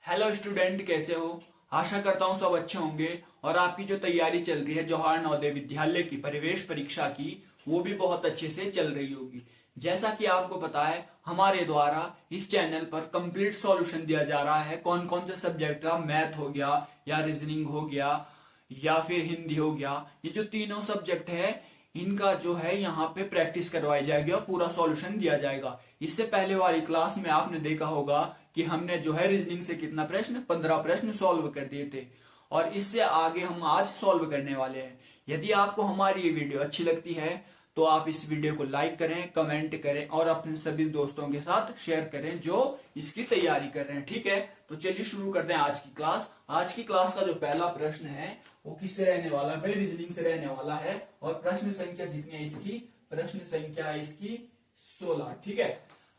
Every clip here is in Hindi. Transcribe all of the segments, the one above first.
हेलो स्टूडेंट, कैसे हो। आशा करता हूँ सब अच्छे होंगे और आपकी जो तैयारी चल रही है जवाहर नवोदय विद्यालय की प्रवेश परीक्षा की, वो भी बहुत अच्छे से चल रही होगी। जैसा कि आपको पता है, हमारे द्वारा इस चैनल पर कंप्लीट सॉल्यूशन दिया जा रहा है। कौन कौन से सब्जेक्ट का, मैथ हो गया या रीजनिंग हो गया या फिर हिंदी हो गया, ये जो तीनों सब्जेक्ट है इनका जो है यहाँ पे प्रैक्टिस करवाई जाएगी और पूरा सॉल्यूशन दिया जाएगा। इससे पहले वाली क्लास में आपने देखा होगा कि हमने जो है रीजनिंग से कितना प्रश्न, 15 प्रश्न सॉल्व कर दिए थे और इससे आगे हम आज सॉल्व करने वाले हैं। यदि आपको हमारी ये वीडियो अच्छी लगती है तो आप इस वीडियो को लाइक करें, कमेंट करें और अपने सभी दोस्तों के साथ शेयर करें जो इसकी तैयारी कर रहे हैं। ठीक है, तो चलिए शुरू करते हैं आज की क्लास। आज की क्लास का जो पहला प्रश्न है वो किससे रहने वाला है भाई? रीजनिंग से रहने वाला है और प्रश्न संख्या कितनी है इसकी? प्रश्न संख्या है इसकी 16। ठीक है,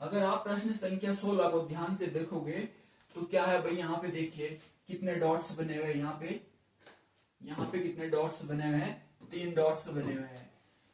अगर आप प्रश्न संख्या 16 को ध्यान से देखोगे तो क्या है भाई, यहाँ पे देखिए कितने डॉट्स बने हुए हैं। यहाँ पे कितने डॉट्स बने हुए हैं? 3 डॉट्स बने हुए हैं।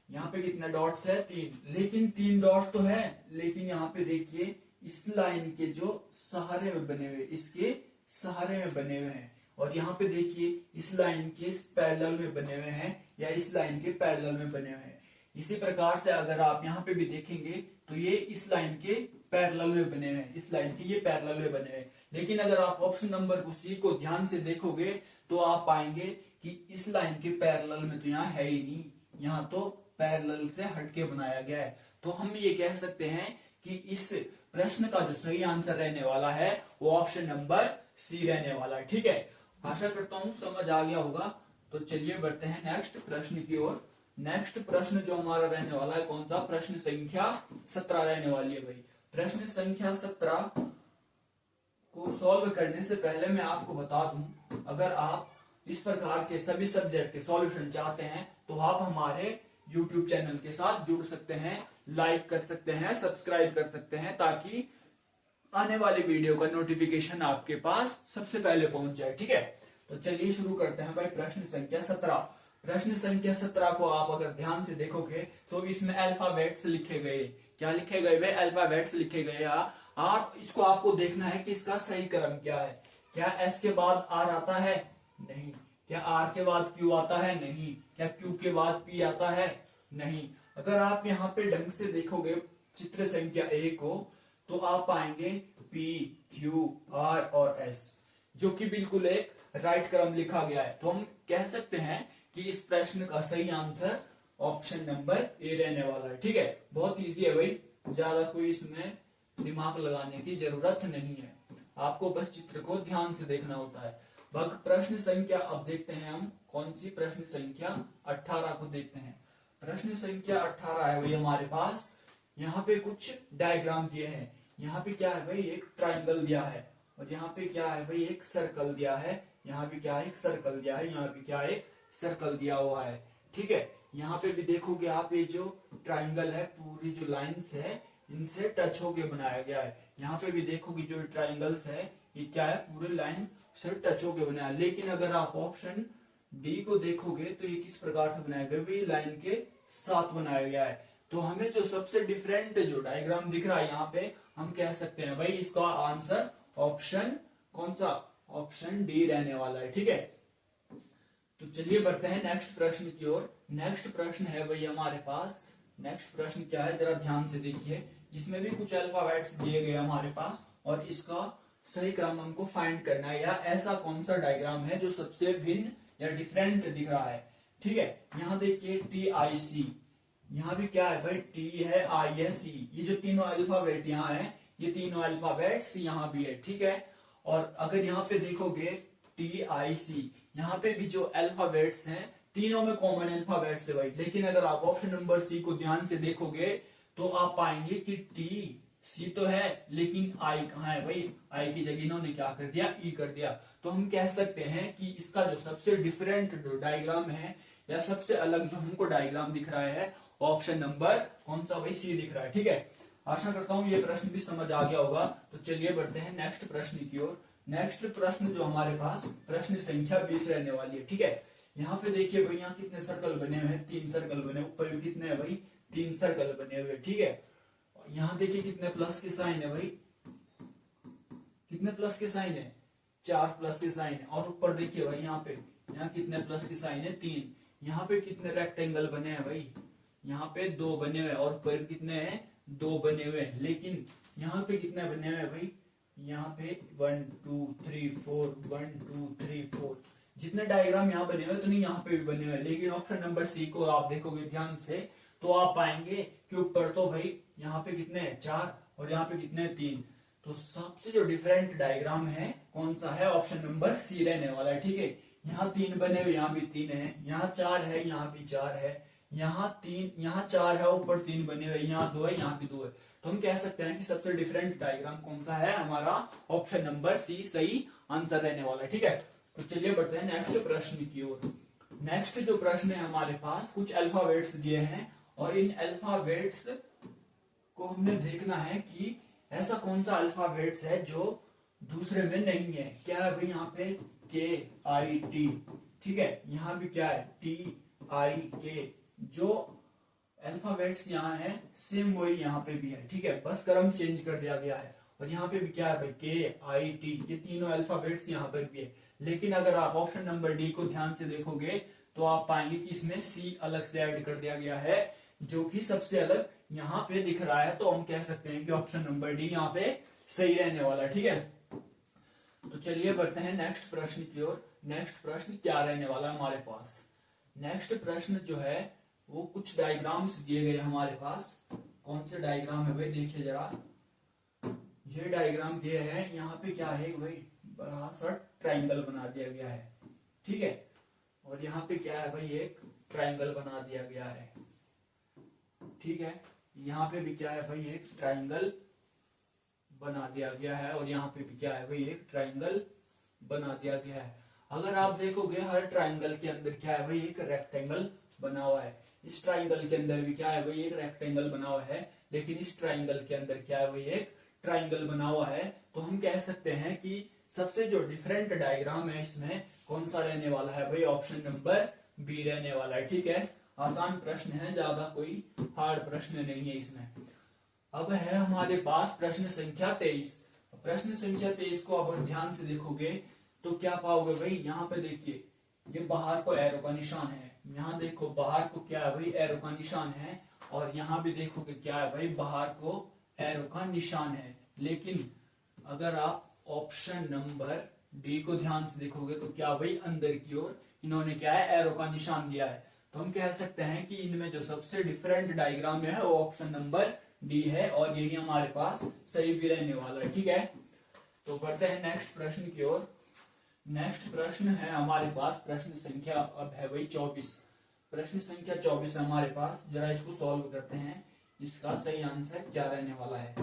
यहाँ पे कितने डॉट्स है? 3। लेकिन 3 डॉट्स तो है, लेकिन यहाँ पे देखिए इस लाइन के जो सहारे में बने हुए, इसके सहारे में बने हुए हैं और यहाँ पे देखिए इस लाइन के पैरेलल में बने हुए हैं या इस लाइन के पैरेलल में बने हुए हैं। इसी प्रकार से अगर आप यहाँ पे भी देखेंगे तो ये इस लाइन के पैरेलल में बने हुए हैं, इस लाइन के ये पैरेलल में बने हुए हैं। लेकिन अगर आप ऑप्शन नंबर को सी को ध्यान से देखोगे तो आप पाएंगे कि इस लाइन के पैरेलल में तो यहाँ है ही नहीं, यहाँ तो पैरेलल से हटके बनाया गया है। तो हम ये कह सकते हैं कि इस प्रश्न का जो सही आंसर रहने वाला है वो ऑप्शन नंबर सी रहने वाला है। ठीक है, आशा करता हूं समझ आ गया होगा। तो चलिए बढ़ते हैं नेक्स्ट प्रश्न की ओर। नेक्स्ट प्रश्न जो हमारा रहने वाला है कौन सा? प्रश्न संख्या 17 रहने वाली है भाई। प्रश्न संख्या 17 को सॉल्व करने से पहले मैं आपको बता दूं, अगर आप इस प्रकार के सभी सब्जेक्ट के सॉल्यूशन चाहते हैं तो आप हमारे YouTube चैनल के साथ जुड़ सकते हैं, लाइक कर सकते हैं, सब्सक्राइब कर सकते हैं, ताकि आने वाली वीडियो का नोटिफिकेशन आपके पास सबसे पहले पहुंच जाए। ठीक है, तो चलिए शुरू करते हैं भाई। प्रश्न संख्या 17। प्रश्न संख्या 17 को आप अगर ध्यान से देखोगे तो इसमें अल्फाबेट्स लिखे गए। क्या लिखे गए भाई? अल्फाबेट्स लिखे गए। और इसको आपको देखना है कि इसका सही क्रम क्या है। क्या एस के बाद आर आता है? नहीं। क्या आर के बाद क्यू आता है? नहीं। क्या क्यू के बाद पी आता है? नहीं। अगर आप यहाँ पे ढंग से देखोगे चित्र संख्या ए को तो आप पाएंगे पी, क्यू, आर और एस, जो कि बिल्कुल एक राइट क्रम लिखा गया है। तो हम कह सकते हैं कि इस प्रश्न का सही आंसर ऑप्शन नंबर ए रहने वाला है। ठीक है, बहुत इजी है भाई, ज्यादा कोई इसमें दिमाग लगाने की जरूरत नहीं है, आपको बस चित्र को ध्यान से देखना होता है। प्रश्न संख्या अब देखते हैं हम कौन सी? प्रश्न संख्या 18 को देखते हैं। प्रश्न संख्या 18 है भाई हमारे पास। यहाँ पे कुछ डायग्राम दिए हैं। यहाँ पे क्या है भाई? एक ट्राइंगल दिया है और यहाँ पे क्या है भाई? एक सर्कल दिया है। यहाँ पे क्या है? एक सर्कल दिया है। यहाँ पे क्या है? एक सर्कल दिया हुआ है। ठीक है, यहाँ पे भी देखोगे आप, ये जो ट्राइंगल है पूरी जो लाइंस है इनसे टच होके बनाया गया है। यहाँ पे भी देखोगे जो ट्राइंगल्स है ये क्या है? पूरी लाइन से टच होके बनाया। लेकिन अगर आप ऑप्शन डी को देखोगे तो ये किस प्रकार से बनाया गया भाई? लाइन के साथ बनाया गया है। तो हमें जो सबसे डिफरेंट जो डायग्राम दिख रहा है यहाँ पे, हम कह सकते हैं भाई इसका आंसर ऑप्शन कौन सा? ऑप्शन डी रहने वाला है। ठीक है, तो चलिए बढ़ते हैं नेक्स्ट प्रश्न की ओर। नेक्स्ट प्रश्न है भाई हमारे पास। नेक्स्ट प्रश्न क्या है जरा ध्यान से देखिए। इसमें भी कुछ अल्फाबेट्स दिए गए हमारे पास और इसका सही क्रम हमको फाइंड करना है, या ऐसा कौन सा डायग्राम है जो सबसे भिन्न या डिफरेंट दिख रहा है। ठीक है, यहाँ देखिए TIC, यहाँ भी क्या है भाई? टी है, आई है, सी। ये जो तीनों अल्फाबेट यहाँ है, ये तीनों अल्फाबेट्स यहाँ भी है। ठीक है, और अगर यहाँ पे देखोगे TIC, यहाँ पे भी जो अल्फाबेट्स हैं तीनों में कॉमन अल्फाबेट्स है भाई। लेकिन अगर आप ऑप्शन नंबर सी को ध्यान से देखोगे तो आप पाएंगे कि सी तो है लेकिन आई कहाँ है भाई? आई की जगह इन्होंने क्या कर दिया? ई कर दिया। तो हम कह सकते हैं कि इसका जो सबसे डिफरेंट जो डायग्राम है या सबसे अलग जो हमको डायग्राम दिख रहा है, ऑप्शन नंबर कौन सा भाई? सी दिख रहा है। ठीक है, आशा करता हूं ये प्रश्न भी समझ आ गया होगा। तो चलिए बढ़ते हैं नेक्स्ट प्रश्न की ओर। नेक्स्ट प्रश्न जो हमारे पास प्रश्न संख्या 20 रहने वाली है। ठीक है, यहाँ पे देखिए भाई, यहाँ कितने सर्कल बने हुए हैं? 3 सर्कल बने। ऊपर भी कितने हैं भाई? 3 सर्कल बने हुए। ठीक है, यहाँ देखिए कितने प्लस के साइन है भाई? कितने प्लस के साइन है? 4 प्लस के साइन है, और ऊपर देखिए भाई यहाँ पे, यहाँ कितने प्लस के साइन है 3। यहाँ पे कितने रेक्टेंगल बने हैं भाई, यहाँ पे 2 बने हुए, और ऊपर कितने हैं 2 बने हुए। लेकिन यहाँ पे कितने बने हुए भाई, यहाँ पे 1 2 3 4 1 2 3 4 जितने डायग्राम यहाँ बने हुए उतने यहाँ पे भी बने हुए। लेकिन ऑप्शन नंबर सी को आप देखोगे ध्यान से तो आप पाएंगे कि ऊपर तो भाई यहाँ पे कितने हैं 4 और यहाँ पे कितने 3। तो सबसे जो डिफरेंट डायग्राम है कौन सा है, ऑप्शन नंबर सी रहने वाला है। ठीक है, यहाँ 3 बने हुए, यहाँ भी 3 है, यहाँ 4 है, यहाँ भी 4 है, यहाँ 3, यहाँ 4 है, ऊपर 3 बने हुए, यहाँ 2 है, यहाँ भी 2 है। तो हम कह सकते हैं कि सबसे डिफरेंट डायग्राम कौन सा है, हमारा ऑप्शन नंबर सी सही आंसर रहने वाला है। ठीक है, तो चलिए बढ़ते हैं नेक्स्ट प्रश्न की ओर। नेक्स्ट जो प्रश्न है हमारे पास, कुछ अल्फाबेट्स दिए हैं और इन अल्फाबेट्स को हमने देखना है कि ऐसा कौन सा अल्फाबेट्स है जो दूसरे में नहीं है। क्या है भाई, यहाँ पे KIT, ठीक है, यहाँ भी क्या है TIK। जो अल्फाबेट्स यहाँ है सेम वही यहाँ पे भी है। ठीक है, बस क्रम चेंज कर दिया गया है। और यहाँ पे भी क्या है भाई KIT, ये तीनों अल्फाबेट्स यहाँ पर भी है। लेकिन अगर आप ऑप्शन नंबर डी को ध्यान से देखोगे तो आप पाएंगे कि इसमें C अलग से ऐड कर दिया गया है, जो कि सबसे अलग यहाँ पे दिख रहा है। तो हम कह सकते हैं कि ऑप्शन नंबर डी यहाँ पे सही रहने वाला है। ठीक है, तो चलिए बढ़ते हैं नेक्स्ट प्रश्न की ओर। नेक्स्ट प्रश्न क्या रहने वाला है हमारे पास। नेक्स्ट प्रश्न जो है वो कुछ डायग्राम्स दिए गए हमारे पास। कौन से डायग्राम है भाई, देखिए जरा, ये डायग्राम दिए है। यहाँ पे क्या है भाई, बड़ा सा ट्राइंगल बना दिया गया है। ठीक है, और यहाँ पे क्या है भाई, एक ट्राइंगल बना दिया गया है। ठीक है, यहाँ पे भी क्या है भाई, एक ट्राइंगल बना दिया गया है, और यहाँ पे भी क्या है भाई, एक ट्राइंगल बना दिया गया है। अगर आप देखोगे हर ट्राइंगल के अंदर क्या है भाई, एक रेक्टेंगल बना हुआ है। इस ट्राइंगल के अंदर भी क्या है भाई, एक रेक्टेंगल बना हुआ है। लेकिन इस ट्राइंगल के अंदर क्या है भाई, एक ट्राइंगल बना हुआ है। तो हम कह सकते हैं कि सबसे जो डिफरेंट डायग्राम है इसमें कौन सा रहने वाला है भाई, ऑप्शन नंबर बी रहने वाला है। ठीक है, आसान प्रश्न है, ज्यादा कोई हार्ड प्रश्न नहीं है इसमें। अब है हमारे पास प्रश्न संख्या 23। प्रश्न संख्या 23 को अगर ध्यान से देखोगे तो क्या पाओगे भाई, यहाँ पे देखिए ये बाहर को एरो का निशान है। यहाँ देखो बाहर को क्या है भाई, एरो का निशान है। और यहाँ भी देखोगे क्या है भाई, बाहर को एरो का निशान है। लेकिन अगर आप ऑप्शन नंबर डी को ध्यान से देखोगे तो क्या भाई, अंदर की ओर इन्होंने क्या है, एरो का निशान दिया है। तो हम कह सकते हैं कि इनमें जो सबसे डिफरेंट डायग्राम है वो ऑप्शन नंबर डी है, और यही हमारे पास सही भी रहने वाला है। ठीक है, तो बढ़ते हैं नेक्स्ट प्रश्न की ओर। नेक्स्ट प्रश्न है हमारे पास प्रश्न संख्या अब है भाई 24। प्रश्न संख्या 24 है हमारे पास, जरा इसको सॉल्व करते हैं, इसका सही आंसर क्या रहने वाला है।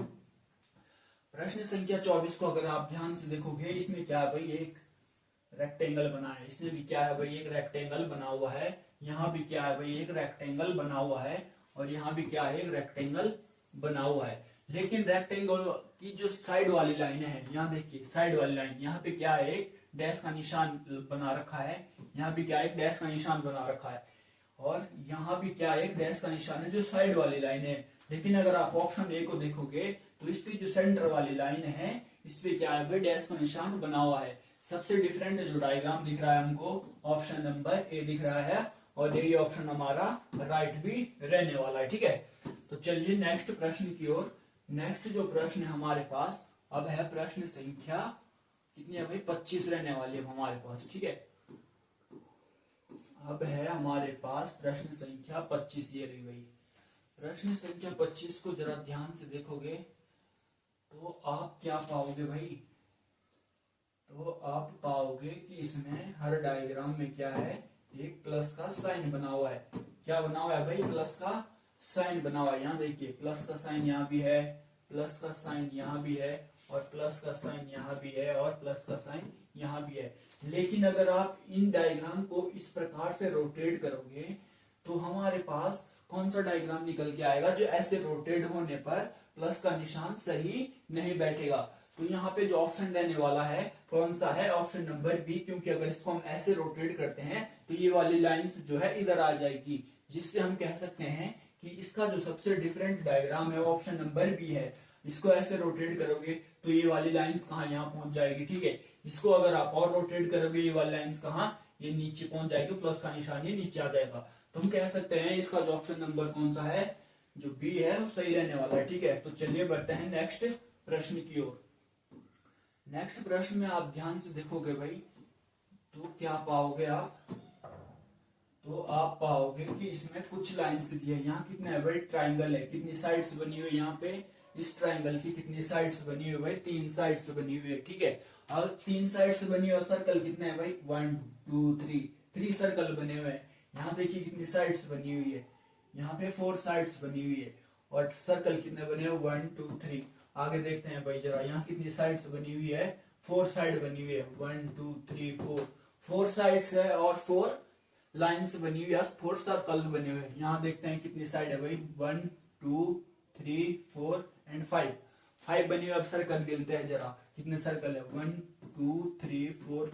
प्रश्न संख्या 24 को अगर आप ध्यान से देखोगे, इसमें क्या है भाई, एक रेक्टेंगल बना है। इसमें भी क्या है भाई, एक रेक्टेंगल बना हुआ है। यहाँ भी क्या है भाई, एक रेक्टेंगल बना हुआ है, और यहाँ भी क्या है, एक रेक्टेंगल बना हुआ है। लेकिन रेक्टेंगल की जो साइड वाली लाइन है, यहाँ देखिए साइड वाली लाइन, यहाँ पे क्या है, एक डैश का निशान बना रखा है। यहाँ भी क्या है, एक डैश का निशान बना रखा है, और यहाँ भी क्या है, एक डैश का निशान है जो साइड वाली लाइन है। लेकिन अगर आप ऑप्शन ए को देखोगे तो इसकी जो सेंटर वाली लाइन है, इस पे क्या है, डैश का निशान बना हुआ है। सबसे डिफरेंट जो डायग्राम दिख रहा है हमको, ऑप्शन नंबर ए दिख रहा है, और यही ऑप्शन हमारा राइट भी रहने वाला है। ठीक है, तो चलिए नेक्स्ट प्रश्न की ओर। नेक्स्ट जो प्रश्न है हमारे पास अब है प्रश्न संख्या कितनी है भाई, 25 रहने वाली है हमारे पास। ठीक है, अब है हमारे पास प्रश्न संख्या 25, ये रही भाई। प्रश्न संख्या 25 को जरा ध्यान से देखोगे तो आप क्या पाओगे भाई, तो आप पाओगे कि इसमें हर डायग्राम में क्या है, एक प्लस का साइन बना हुआ है। क्या बना हुआ है भाई, प्लस का साइन बना हुआ है। यहाँ देखिए प्लस का साइन यहाँ भी है, प्लस का साइन यहाँ भी है, और प्लस का साइन यहाँ भी है, और प्लस का साइन यहाँ भी है। लेकिन अगर आप इन डायग्राम को इस प्रकार से रोटेट करोगे तो हमारे पास कौन सा डायग्राम निकल के आएगा, जो ऐसे रोटेट होने पर प्लस का निशान सही नहीं बैठेगा। तो यहाँ पे जो ऑप्शन देने वाला है कौन सा है, ऑप्शन नंबर बी। क्योंकि अगर इसको हम ऐसे रोटेट करते हैं तो ये वाली लाइन जो है इधर आ जाएगी, जिससे हम कह सकते हैं कि इसका जो सबसे डिफरेंट डायग्राम है ऑप्शन नंबर बी है। इसको ऐसे रोटेट करोगे तो ये वाली लाइंस कहाँ यहाँ पहुंच जाएगी, ठीक है। इसको अगर आप और रोटेट करोगे ये वाली लाइंस कहाँ, ये नीचे पहुंच जाएगी, प्लस का निशान ये नीचे आ जाएगा। तो हम कह सकते हैं इसका जो ऑप्शन नंबर कौन सा है, जो बी है वो सही रहने वाला है, ठीक है। तो चलिए बढ़ते हैं नेक्स्ट प्रश्न की ओर। नेक्स्ट प्रश्न में आप ध्यान से देखोगे भाई तो क्या पाओगे आप, तो आप पाओगे कि इसमें कुछ लाइंस दी है। यहाँ कितने है भाई, ट्राइंगल है, कितनी साइड्स बनी हुई है यहाँ पे, इस ट्राइंगल की कितनी साइड्स बनी हुई है भाई, 3 साइड्स बनी हुई है, ठीक है। और 3 साइड्स बनी हुई, सर्कल कितने है भाई, 1 2 3 सर्कल बने हुए हैं। यहाँ देखिए कितनी साइड्स बनी हुई है, यहाँ पे 4 साइड्स बनी हुई है, और सर्कल कितने बने हुए, 1 2 3। आगे देखते हैं भाई जरा, यहाँ कितनी साइड्स बनी हुई है, 4 साइड बनी हुई है, 1 2 3 4 साइड्स है, और 4 लाइन्स बनी हुई है, 4 सर्कल बने हुए हैं। यहाँ देखते हैं कितनी साइड है भाई, 1 2 3 4 एंड 5 बनी हुई। अब सर्कल गिनते हैं जरा, कितने सर्कल है, 1 2 3 4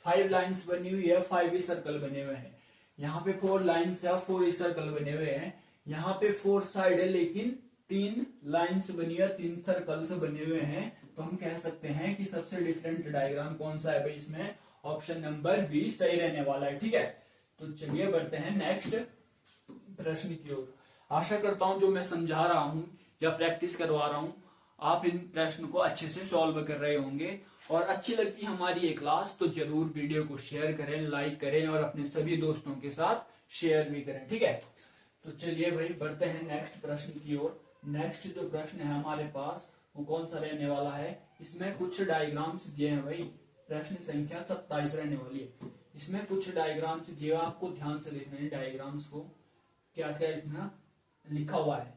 5 लाइन्स बनी हुई है, 5 ही सर्कल बने हुए हैं। यहाँ पे 4 लाइन्स है, 4 ही सर्कल बने हुए हैं। यहाँ पे 4 साइड है, लेकिन 3 लाइन्स बनी है, 3 सर्कल्स बने हुए हैं। तो हम कह सकते हैं कि सबसे डिफरेंट डायग्राम कौन सा है भाई, इसमें ऑप्शन नंबर बी सही रहने वाला है, ठीक है। तो चलिए बढ़ते हैं नेक्स्ट प्रश्न की ओर। आशा करता हूं जो मैं समझा रहा हूं या प्रैक्टिस करवा रहा हूं, आप इन प्रश्न को अच्छे से सॉल्व कर रहे होंगे। और अच्छी लगती हमारी ये क्लास तो जरूर वीडियो को शेयर करें, लाइक करें, और अपने सभी दोस्तों के साथ शेयर भी करें, ठीक है। तो चलिए भाई बढ़ते हैं नेक्स्ट प्रश्न की ओर। नेक्स्ट जो प्रश्न है हमारे पास वो कौन सा रहने वाला है, इसमें कुछ डायग्राम्स दिए हैं भाई। प्रश्न संख्या 27 रहने वाली है। इसमें कुछ डायग्राम्स दिए, आपको ध्यान से देखना है डायग्राम्स को, क्या क्या इसमें लिखा हुआ है।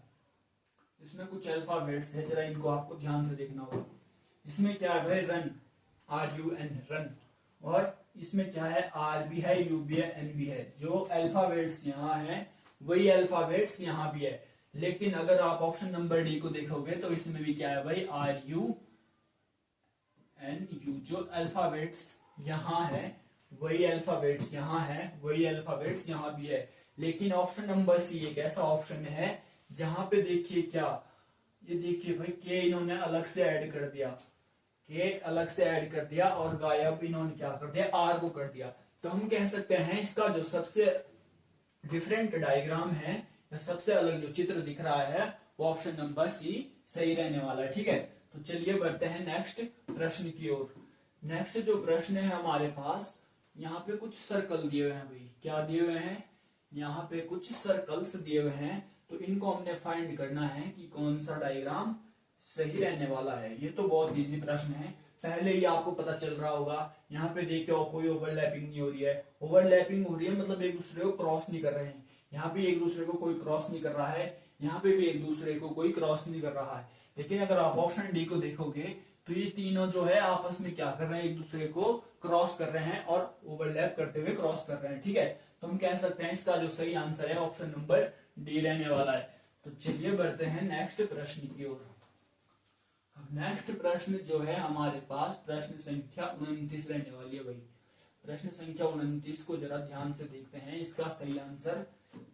इसमें कुछ अल्फाबेट्स है, जरा इनको आपको ध्यान से देखना होगा। इसमें क्या है भाई, रन, RUN रन, और इसमें क्या है, R भी है, U भी है, N भी है। जो अल्फाबेट्स यहाँ है वही अल्फाबेट्स यहाँ भी है। लेकिन अगर आप ऑप्शन नंबर डी को देखोगे तो इसमें भी क्या है भाई, RUNU। जो अल्फाबेट्स यहाँ है वही अल्फाबेट्स यहाँ है, वही अल्फाबेट्स यहाँ भी है। लेकिन ऑप्शन नंबर सी एक ऐसा ऑप्शन है जहां पे देखिए क्या, ये देखिए भाई के इन्होंने अलग से ऐड कर दिया, के अलग से ऐड कर दिया, और गायब इन्होंने क्या कर दिया, आर को कर दिया। तो हम कह सकते हैं इसका जो सबसे डिफरेंट डायग्राम है या सबसे अलग जो चित्र दिख रहा है वो ऑप्शन नंबर सी सही रहने वाला है, ठीक है। तो चलिए बढ़ते हैं नेक्स्ट प्रश्न की ओर। नेक्स्ट जो प्रश्न है हमारे पास, यहाँ पे कुछ सर्कल दिए हुए हैं भाई, क्या दिए हुए हैं, यहाँ पे कुछ सर्कल्स दिए हुए हैं। तो इनको हमने फाइंड करना है कि कौन सा डायग्राम सही रहने वाला है। ये तो बहुत इजी प्रश्न है, पहले ही आपको पता चल रहा होगा। यहाँ पे देखिए कोई ओवरलैपिंग नहीं हो रही है, ओवरलैपिंग हो रही है मतलब एक दूसरे को क्रॉस नहीं कर रहे हैं। यहाँ पे एक दूसरे को कोई क्रॉस नहीं कर रहा है, यहाँ पे भी एक दूसरे को कोई क्रॉस नहीं कर रहा है। लेकिन अगर आप ऑप्शन डी को देखोगे तो ये तीनों जो है आपस में क्या कर रहे हैं, एक दूसरे को क्रॉस कर रहे हैं और ओवरलैप करते हुए क्रॉस कर रहे हैं, ठीक है। तो हम कह सकते हैं इसका जो सही आंसर है ऑप्शन नंबर डी रहने वाला है। तो चलिए बढ़ते हैं नेक्स्ट प्रश्न की ओर। नेक्स्ट प्रश्न जो है हमारे पास प्रश्न संख्या 29 रहने वाली है भाई। प्रश्न संख्या 29 को जरा ध्यान से देखते हैं, इसका सही आंसर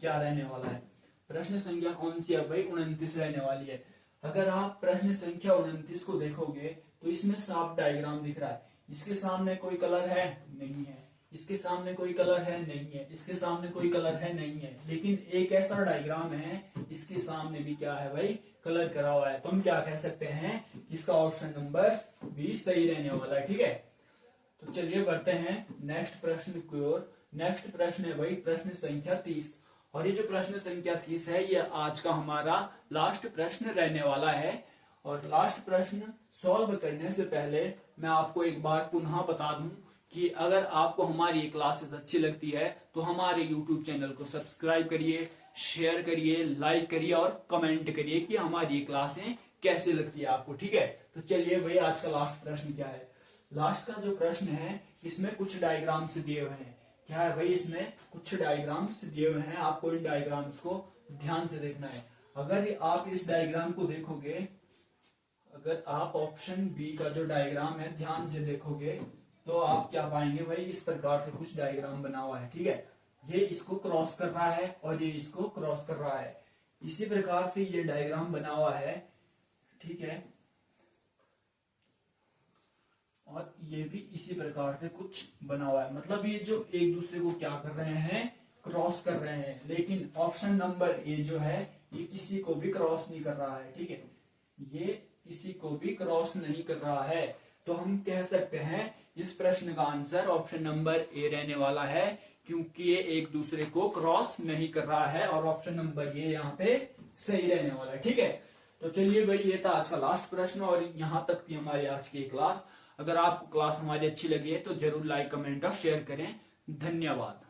क्या रहने वाला है। प्रश्न संख्या कौन सी है भाई, 29 रहने वाली है। अगर आप प्रश्न संख्या 29 को देखोगे तो इसमें साफ डायग्राम दिख रहा है। इसके सामने कोई कलर है नहीं है, इसके सामने कोई कलर है नहीं है, इसके सामने कोई कलर है नहीं है। लेकिन एक ऐसा डायग्राम है इसके सामने भी क्या है भाई, कलर करा हुआ है। तो हम क्या कह सकते हैं, इसका ऑप्शन नंबर बी सही रहने वाला है, ठीक है। तो चलिए बढ़ते हैं नेक्स्ट प्रश्न की ओर। नेक्स्ट प्रश्न है भाई प्रश्न संख्या 30, और ये जो प्रश्न संख्या 30 है ये आज का हमारा लास्ट प्रश्न रहने वाला है। और लास्ट प्रश्न सॉल्व करने से पहले मैं आपको एक बार पुनः बता दूं कि अगर आपको हमारी क्लासेस अच्छी लगती है तो हमारे YouTube चैनल को सब्सक्राइब करिए, शेयर करिए, लाइक करिए और कमेंट करिए कि हमारी क्लासें कैसे लगती है आपको, ठीक है। तो चलिए भाई आज का लास्ट प्रश्न क्या है। लास्ट का जो प्रश्न है इसमें कुछ डायग्राम्स दिए हुए हैं। क्या है भाई, इसमें कुछ डायग्राम्स दिए हुए हैं, आपको इन डायग्राम्स को ध्यान से देखना है। अगर आप इस डायग्राम को देखोगे, अगर आप ऑप्शन बी का जो डायग्राम है ध्यान से देखोगे तो आप क्या पाएंगे भाई, इस प्रकार से कुछ डायग्राम बना हुआ है, ठीक है। ये इसको क्रॉस कर रहा है और ये इसको क्रॉस कर रहा है, इसी प्रकार से ये डायग्राम बना हुआ है, ठीक है। और ये भी इसी प्रकार से कुछ बना हुआ है, मतलब ये जो एक दूसरे को क्या कर रहे हैं, क्रॉस कर रहे हैं। लेकिन ऑप्शन नंबर ए जो है ये किसी को भी क्रॉस नहीं कर रहा है, ठीक है, ये किसी को भी क्रॉस नहीं कर रहा है। तो हम कह सकते हैं इस प्रश्न का आंसर ऑप्शन नंबर ए रहने वाला है, क्योंकि ये एक दूसरे को क्रॉस नहीं कर रहा है, और ऑप्शन नंबर ये यहाँ पे सही रहने वाला है, ठीक है। तो चलिए भाई, ये था आज का लास्ट प्रश्न और यहाँ तक थी हमारी आज की क्लास। अगर आपको क्लास हमारी अच्छी लगी है तो जरूर लाइक, कमेंट और शेयर करें। धन्यवाद।